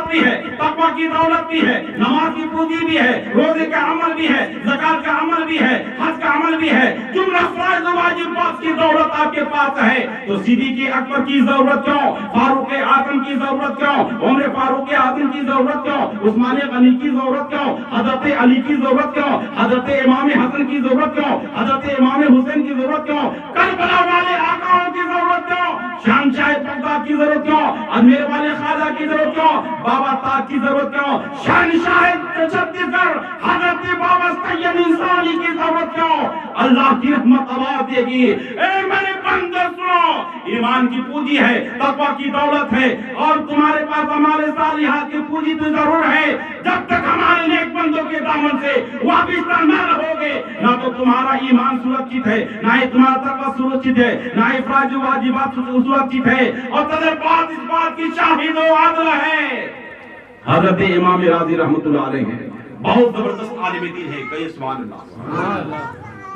दौलत भी है, तकवा की दौलत भी है, नमाज की पूंजी भी है, रोजे का अमल भी है, ज़कात का अमल भी है, हज का अमल भी है, जुमला फराइज़ वाजिबात की दौलत आपके पास है, तो सिद्दीक़ अकबर की जरूरत क्यों, फारूक आज़म की जरूरत क्यों, उमर फारूक आज़म की जरूरत क्यों, उस्मान गनी की जरूरत क्यों, हजरत अली की जरूरत क्यों, हजरत इमाम हसन की जरूरत क्यों, हजरत इमाम हुसैन की जरूरत क्यों, करबला वाले आकाओं की जरूरत क्यों, शहंशाह बगदाद की जरूरत क्यों, अजमेर वाले ख्वाजा की जरूरत क्यों, बाबा ताज की जरूरत क्यों, शहंशाह छत्तीसगढ़ हजरत बाबा सैयद इंसानी की जरूरत क्यों। अल्लाह की रहमत आवाज देगी, ए मेरे बंदे सुनो, ईमान की पूंजी है, तकवा की दौलत है, और तुम्हारे पास हमारे सालिहात की पूंजी तो जरूर है। जब तक हमारे नेक बंदों के दामन से वाबिस्ता न रहोगे, ना तो तुम्हारा ईमान सुरक्षित है, ना ही तुम्हारा तकवा सुरक्षित है, ना ही फराइज़ वाजिबात सुरक्षित है, और तदर्बात इस बात की शाहिद व आदिल है। हजरत इमाम राज़ी रहमतुल्लाह अलैह हैं, बहुत जबरदस्त आलिम दीन है, कई सुभान अल्लाह,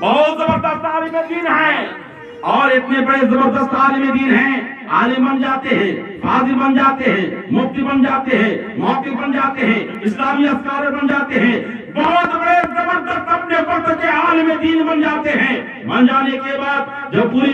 बहुत जबरदस्त आलिम दीन है, और इतने बड़े जबरदस्त आलिम दीन हैं, आलिम बन जाते हैं, फाजिल बन जाते हैं, मुफ्ती बन जाते हैं, मौक़िफ़ बन जाते हैं, इस्लामी अस्कार बन जाते हैं, बहुत बड़े जबरदस्त अपने वक्त के आलिम दीन बन जाते हैं। बन जाने के बाद जब पूरी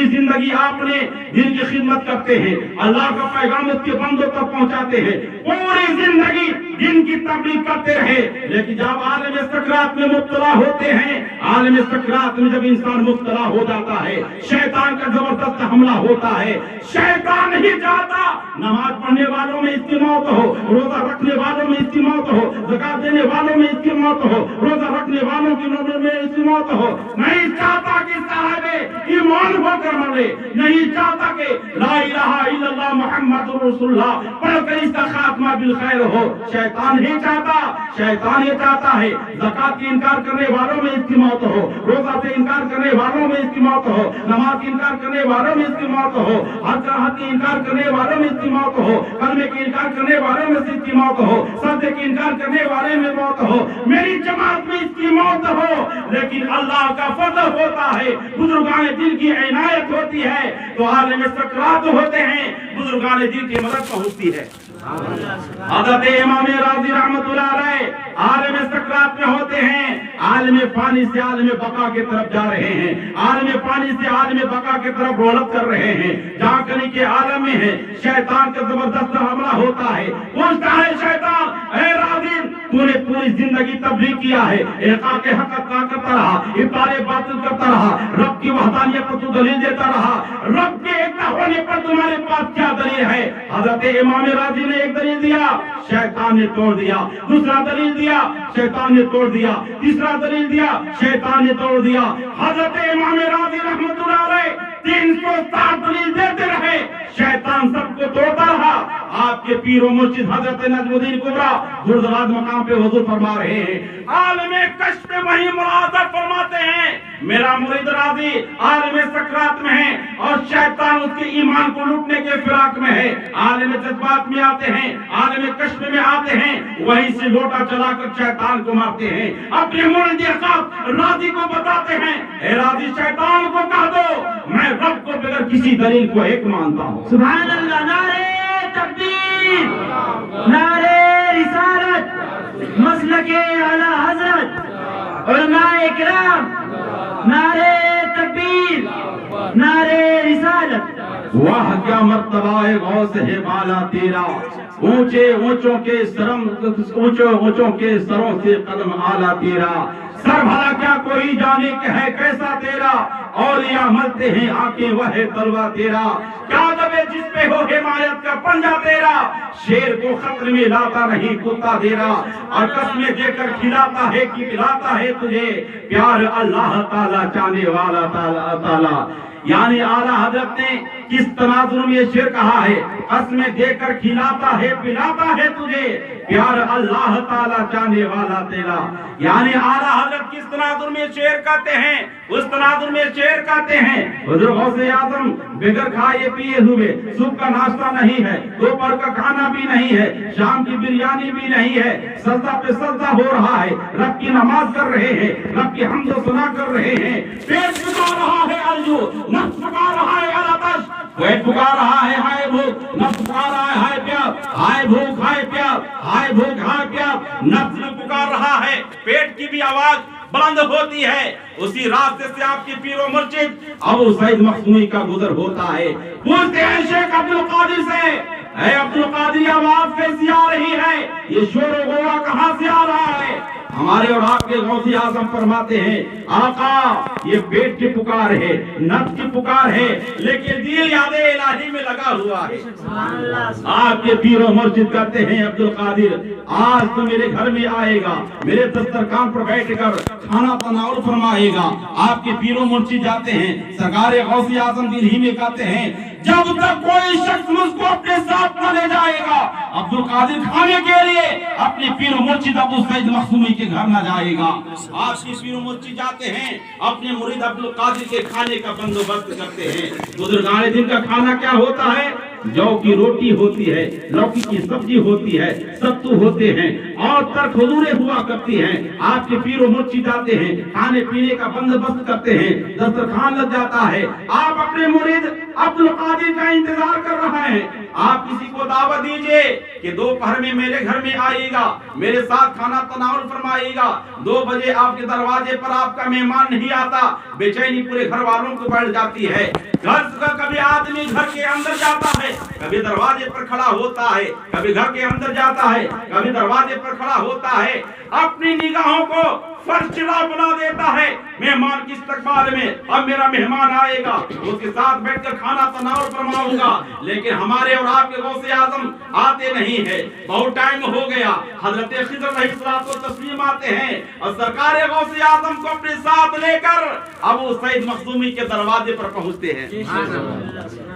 जिंदगी आपने दिन की खिदमत करते हैं, अल्लाह का पैगाम उसके बंदों तक पहुंचाते हैं, पूरी जिंदगी दिन की तबलीग करते रहे, लेकिन जब आलिम सकरात में मुब्तला होते हैं, आलिम सकरात में जब इंसान मुब्तला हो जाता है, शैतान का जबरदस्त हमला होता है। शैतान नहीं चाहता नमाज पढ़ने वालों में इसकी मौत हो, रोजा रखने वालों में इसकी मौत हो, ज़कात देने वालों में इसकी मौत हो, रोजा रखने वालों की नजर में इसकी मौत हो। नहीं चाहता कि साहिबे ईमान होकर मरे, नहीं चाहता कि ला इलाहा इल्लल्लाह मुहम्मदुर रसूलुल्लाह पढ़कर इसका खात्मा बिल खैर हो। शैतान नहीं चाहता, शैतान ये चाहता है ज़कात की इनकार करने वालों में इसकी मौत हो, रोजा से इनकार करने वालों में इसकी मौत हो, नमाज की इनकार करने वालों में इसकी मौत हो, हर तरह की इनकार करने वालों में इसकी मौत हो, कलमे की इनकार करने वालों में इसकी मौत हो, सजदे की इनकार करने वाले में मौत हो, मेरी जमात में इसकी मौत हो। लेकिन अल्लाह का फज़ल होता है, बुजुर्गान दिल की इनायत होती है, तो आलिम सकरात होते हैं, बुजुर्गान दिल की मदद पहुंचती है। हज़रत इमाम राज़ी रहमतुल्लाह अलैह आलिम सकरात में होते हैं, आलिम फानी से आलिम बका की तरफ जा रहे हैं, आलिम फानी से आलिम बका की तरफ रोलत कर रहे हैं, जहाँ कनी के आलम में है, शैतान का जबरदस्त हमला होता है। पूछता है शैतान, ए राज़ी तूने पूरी जिंदगी तबलीग किया है, इक़ा के हक़ करता रहा, इब्ताल बातिल करता रहा, रब की वहदानियत को तू दलील देता रहा, रब के एक होने पर तुम्हारे पास क्या दलील है? हज़रत इमाम राज़ी ने एक दलील दिया, शैतान ने तोड़ दिया, दूसरा दलील दिया, शैतान ने तोड़ दिया, तीसरा दलील दिया, शैतान ने तोड़ दिया। हज़रत इमाम राज़ी रहमतुल्लाह अलैह 360 दलील देते रहे, शैतान सबको तोड़ता रहा। आपके पीर व मुर्शिद हज़रत नजमुद्दीन कुबरा गुरदराज मकाम पे हुजूर फरमा रहे हैं, आलिम कश्फ में वही मुलाज़ा फरमाते हैं, मेरा मुरीद राज़ी आलिम सकरात में है और शैतान उसके ईमान को लूटने के फिराक में है। आलिम जज्बात में आते हैं, आलिम कश्फ में आते हैं, वहीं से लोटा चलाकर शैतान को मारते हैं। अपने मुरीद राज़ी को बताते हैं, ए राज़ी शैतान को कह दो मैं रब को बगैर किसी दलील को एक मानता हूँ। सुभान अल्लाह, नारे तकबीर, नारे रिसालत, मसलके आला हज़रत, उलमाए किराम, नारे तकबीर, नारे रिसालत। वाह क्या मर्तबा है गौस है बाला तेरा, ऊंचे ऊंचों के सरों से कदम आला तेरा, सर भला क्या कोई जाने के है कैसा तेरा, और या मलते हैं आंखें वह तलवा तेरा, क्या दबे जिस पे हो हिमायत का पंजा तेरा, शेर को खतर में लाता नहीं कुत्ता तेरा, और कसमें देकर खिलाता है कि पिलाता है तुझे, प्यार अल्लाह ताला चाहने वाला ताला। यानी आला हजरत ने किस तनाजुर में ये शेर कहा है, कसमें देकर खिलाता है पिलाता है तुझे, प्यार अल्लाह ताला चाहने वाला तेरा। यानी आला हजरत किस तनाजुर में शेर कहते हैं, उस तनाजुर में शेर कहते हैं हुजूर गौसे आजम बगैर खाए पिए हुए सुबह का नाश्ता नहीं है, दोपहर का खाना भी नहीं है, शाम की बिरयानी भी नहीं है, सजदा पे सजदा हो रहा है, रब की नमाज कर रहे हैं, रब की हम्द सुना कर रहे हैं, पेट पुकार रहा है अर्जू, नफ्स पुकार रहा है अलतश, पेट पुकार रहा है हाय भूख, नफ्स पुकार रहा है हाय प्यास, हाय भूख हाय प्यास, हाय भूख हाय प्यास, नफ्स भी पुकार रहा है, पेट की भी आवाज बुलंद होती है। उसी रास्ते से आपकी पीरो मुर्शिद अबू सईद मखदूमी का गुजर होता है। पूछते हैं शेख अब्दुल कादिर से, ऐ अब्दुल कादिर आवाज कैसी आ रही है, ये शोर व गुवा कहां से आ रहा है? हमारे और आपके गौसे आजम फरमाते हैं आका ये पेट की पुकार है, नफ्स की पुकार है, लेकिन दिल याद इलाही में लगा हुआ है। आपके पीरो मुर्शिद कहते हैं अब्दुल कादिर आज तो मेरे घर में आएगा, मेरे दस्तरखान पर बैठकर खाना तनाउल फरमाएगा। आपके पीरो मुर्शिद जाते हैं, सरकार गौसे आजम दिल्ली में कहते हैं जब तक कोई शख्स मुझको अपने साथ न ले जाएगा अब्दुल कादिर खाने के लिए अपने पीरो मुर्शिद अबू सईद मखदूमी के घर न जाएगा। आपके पीरो मुर्शिद जाते हैं अपने मुरीद अब्दुल कादिर के खाने का बंदोबस्त करते हैं। बुजुर्गाने दिन का खाना क्या होता है? जौ की रोटी होती है, लौकी की सब्जी होती है, सत्तू होते हैं और तर खजूरें हुआ करती हैं। आपके पीरो मुर्शिद जाते हैं, खाने पीने का बंदोबस्त करते हैं, दस्तरखान लग जाता है। आप अपने मुरीद अब्दुल कादिर का इंतजार कर रहे हैं। आप किसी को दावत दीजिए कि दोपहर में मेरे घर में आइएगा, मेरे साथ खाना तनाउल फरमाइएगा। 2 बजे आपके दरवाजे पर आपका मेहमान नहीं आता, बेचैनी पूरे घर वालों को बढ़ जाती है। घर का कभी आदमी घर के अंदर जाता है, कभी दरवाजे पर खड़ा होता है, कभी घर के अंदर जाता है, कभी दरवाजे पर खड़ा होता है, अपनी निगाहों को फर्शला बना देता है मेहमान की इस्तकबाल में। अब मेरा मेहमान आएगा, उसके साथ बैठकर खाना तनाउल फरमाऊंगा, लेकिन हमारे और आपके गौसे आजम आते नहीं है। बहुत टाइम हो गया, हजरत खिज़र अलैहिस्सलातो तस्लीम आते हैं और सरकार गौसे आजम को अपने साथ लेकर अबू सईद मखदूमी के दरवाजे पर पहुंचते हैं।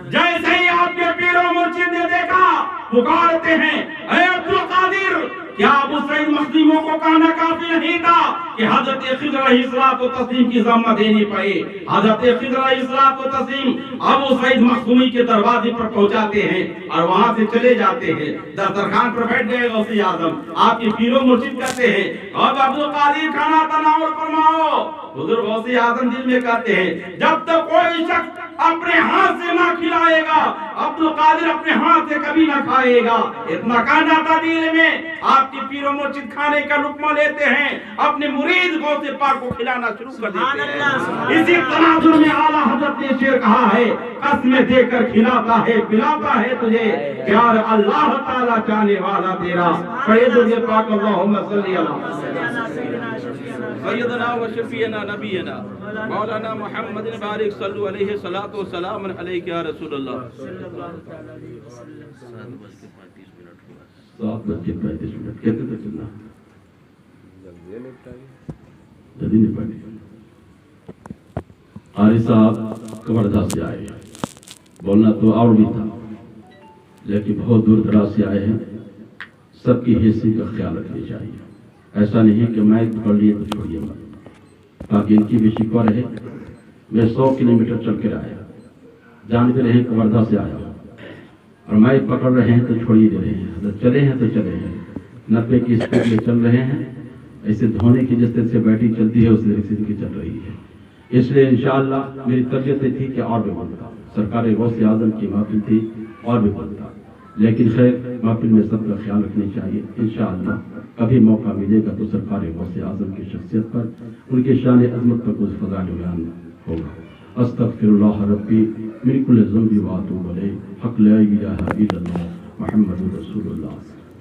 जैसे ही आपके पीरो मुर्शिद ने देखा पुकारते हैं ऐ अब्दुल कादिर, क्या अबू सईद मखदूमी को कहना काफी नहीं था कि हजरत खिज़र अलैहिस्सलातो तस्लीम की ज़म्मा देनी पड़े? हजरत खिज़र अलैहिस्सलातो तस्लीम अबू सईद मखदूमी के दरवाजे पर पहुंचाते हैं और वहां से चले जाते हैं। दस्तरखान पर बैठ गए गौसे आजम। आपके पीरो मुर्शिद कहते हैं अब अब्दुल कादिर खाना तनाउल फरमाओ। हुजूर गौसे आजम दिल में कहते हैं जब तक कोई शख्स अपने हाथ से ना खिलाएगा अब्दुल कादिर अपने हाथ से कभी ना खाएगा। इतना कहना था दिल में। आपके पीरो मुर्शिद खाने का लुक्मा लेते हैं, अपने मुरीद गौसे पाक को खिलाना शुरू कर देते हैं। इसी तनाजुर में आला हजरत ने शेर कहा है कसमें देकर खिलाता है पिलाता है तुझे, प्यार अल्लाह ताला चाहने वाला तेरा। पढ़े तो ये पाक अल्लाहुम्मा सल्ली अला सय्यदना व शफीना नबीना मौलाना मुहम्मद बारिक सल्लु अलैहि सलातो सलाम अलैका या रसूल अल्लाह। 7:35 कहते थे चलना जल्दी निपटाइए। आरिफ साहब कवर्धा से आए, बोलना तो और भी था लेकिन बहुत दूर दराज से आए हैं। सबकी हैसियत का ख्याल रखना चाहिए। ऐसा नहीं है कि मैं पकड़ लिए तो छोड़िए मत, ताकि इनकी भी शिकवा रहे। मैं 100 किलोमीटर चल कर आया, जानते रहे कवर्धा से आया और मैं पकड़ रहे हैं तो छोड़िए दे रहे हैं, तो चले हैं तो चले हैं। 90 की स्पीड में चल रहे हैं, ऐसे धोने की जिस तरह से बैटरी चलती है उस तरह से इनकी चल रही है। इसलिए इंशाअल्लाह मेरी तबीयत थी कि और भी बनता, सरकार गौसे आजम की महफिल थी और भी बनता, लेकिन खैर महफिल में सबका ख्याल रखना चाहिए। इंशाअल्लाह कभी मौका मिलेगा तो सरकार गौसे आजम की शख्सियत पर, उनके शान अज़मत पर कुछ फ़ज़ाइल बयान होगा। अस्तग़फिरुल्लाह रब्बी मिन कुल्लि ज़ंबि व अतूबु इलैह। हक़ ला इलाहा इल्लल्लाह मुहम्मदुर रसूलुल्लाह।